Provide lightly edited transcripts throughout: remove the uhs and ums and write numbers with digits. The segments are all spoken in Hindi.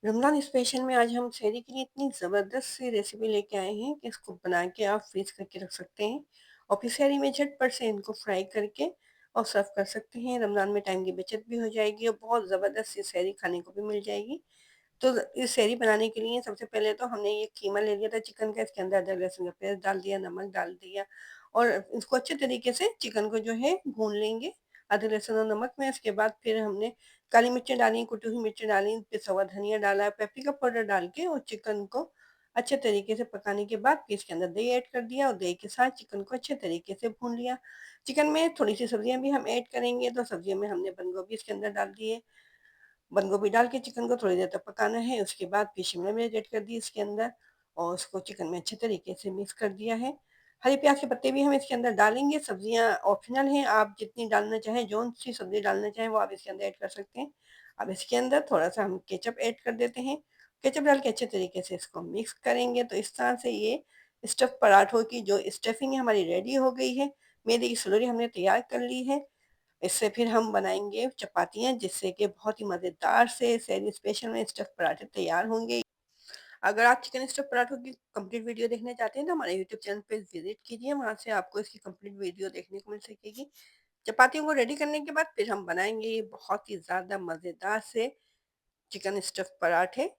रमज़ान स्पेशल में आज हम सेहरी के लिए इतनी ज़बरदस्त सी रेसिपी लेके आए हैं कि इसको बना के आप फ्रीज़ करके रख सकते हैं और फिर सेहरी में झटपट से इनको फ्राई करके और सर्व कर सकते हैं। रमज़ान में टाइम की बचत भी हो जाएगी और बहुत ज़बरदस्त सी सेहरी खाने को भी मिल जाएगी। तो इस सेहरी बनाने के लिए सबसे पहले तो हमने ये कीमा ले लिया था चिकन का, इसके अंदर अदरक लहसुन का पेस्ट डाल दिया, नमक डाल दिया और इसको अच्छे तरीके से चिकन को जो है भून लेंगे अदरक लहसुन और नमक में। इसके बाद फिर हमने काली मिर्चें डाली, कुटी हुई मिर्चें डाली, पिसा हुआ धनिया डाला, पेपरिका पाउडर डाल के और चिकन को अच्छे तरीके से पकाने के बाद फिर इसके अंदर दही ऐड कर दिया और दही के साथ चिकन को अच्छे तरीके से भून लिया। चिकन में थोड़ी सी सब्जियां भी हम ऐड करेंगे, तो सब्जियों में हमने बंद गोभी इसके अंदर डाल दिए। बंद गोभी डाल के चिकन को थोड़ी देर तक पकाना है। उसके बाद फिर शिमला मिर्च ऐड कर दी इसके अंदर और उसको चिकन में अच्छे तरीके से मिक्स कर दिया है। हरी प्याज के पत्ते भी हम इसके अंदर डालेंगे। सब्जियां ऑप्शनल हैं, आप जितनी डालना चाहें, जौन सी सब्जी डालना चाहें वो आप इसके अंदर ऐड कर सकते हैं। अब इसके अंदर थोड़ा सा हम केचप ऐड कर देते हैं। केचप डाल के अच्छे तरीके से इसको मिक्स करेंगे तो इस तरह से ये स्टफ पराठों की जो स्टफिंग है हमारी रेडी हो गई है। मैदे की स्लरी हमने तैयार कर ली है। इससे फिर हम बनाएँगे चपातियाँ, जिससे कि बहुत ही मज़ेदार से सेहरी स्पेशल में स्टफ़ पराठे तैयार होंगे। अगर आप चिकन स्टफ़ पराठों की कंप्लीट वीडियो देखना चाहते हैं तो हमारे यूट्यूब चैनल पे विज़िट कीजिए, वहाँ से आपको इसकी कंप्लीट वीडियो देखने को मिल सकेगी। चपातियों को रेडी करने के बाद फिर हम बनाएँगे ये बहुत ही ज़्यादा मज़ेदार से चिकन स्टफ़ पराठे।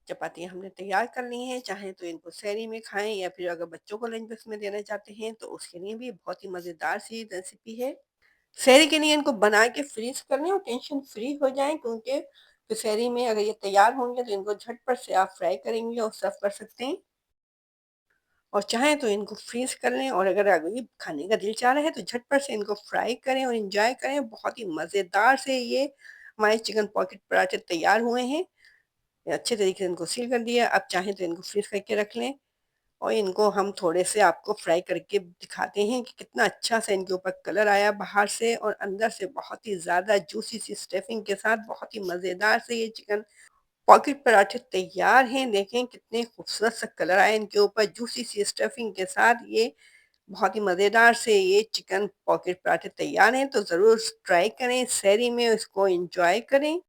चपातियाँ हमने तैयार कर ली हैं, चाहें तो इनको सेहरी में खाएँ या फिर अगर बच्चों को लंच बॉक्स में देना चाहते हैं तो उसके लिए भी बहुत ही मज़ेदार सी रेसिपी है। सेहरी के लिए इनको बना के फ्रीज़ कर लें और टेंशन फ्री हो जाएँ, क्योंकि फिर सेहरी में अगर ये तैयार होंगे तो इनको झटपट से आप फ्राई करेंगे और सर्व कर सकते हैं और चाहें तो इनको फ्रीज़ कर लें और अगर अभी खाने का दिल चाह रहा है तो झटपट से इनको फ्राई करें और एन्जॉय करें। बहुत ही मज़ेदार से ये हमारे चिकन पॉकेट पराठे तैयार हुए हैं। अच्छे तरीके से इनको सील कर दिया। अब चाहें तो इनको फ्रीज़ करके रख लें और इनको हम थोड़े से आपको फ्राई करके दिखाते हैं कि कितना अच्छा सा इनके ऊपर कलर आया बाहर से और अंदर से बहुत ही ज़्यादा जूसी सी स्टफिंग के साथ बहुत ही मज़ेदार से ये चिकन पॉकेट पराठे तैयार हैं। देखें कितने खूबसूरत सा कलर आया इनके ऊपर जूसी सी स्टफिंग के साथ। ये बहुत ही मज़ेदार से ये चिकन पॉकेट पराठे तैयार हैं, तो ज़रूर ट्राई करें, सेहरी में इसको एंजॉय करें।